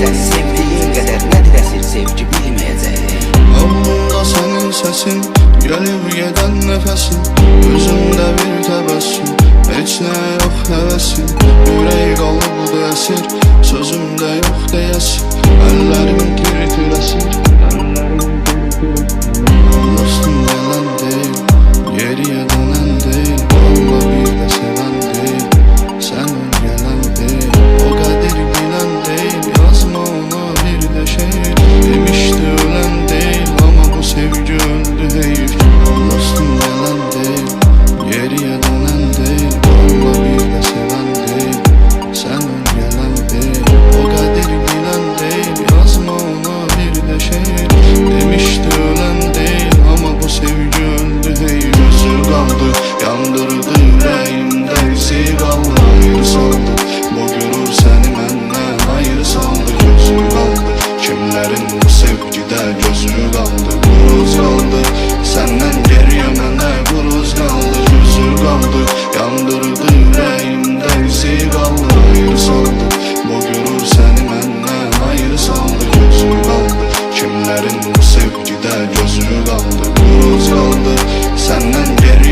bilmirsən, sevdiyin qədər nədir əsir sevgi bilməyəcəyin. Ağlımda sənin səsin, gəlib gedən nəfəsin, gözümdə bir təbəssüm, heç nə yox həvəsin. Ürək qalıbdı əsir, sözümdə yox deyəsin, əllərim tir-tir əsir. Dostum gələn deyil, geriyə dönən deyil, valla bir də sevən deyil, sən ol gələn deyil, o qədir bilən deyil, yazma ona bir də şeir. Demişdi ölən deyil, amma bu sevgi öldü heyif. Dostum gələn deyil, geriyə dönən deyil, valla bir də sevən deyil, sən ol gələn deyil, o qədir bilən deyil, yazma ona bir də şeir. Demişdi ölən deyil, amma bu sevgi öldü heyif. Gözü qaldı, yandırdı ürəyimdə izi qaldı, hayır saldı, bu gürur səni məndən hayır saldı. Gözü qaldı, kimlərin bu sevgidə gözü qaldı, buruz qaldı, səndən geriyə mənə buruz qaldı. Gözü qaldı, yandırdı ürəyimdə izi qaldı, hayır saldı, bu gürur səni məndən hayır saldı. Gözü qaldı, kimlərin bu sevgidə gözü qaldı, buruz qaldı, səndən geriyə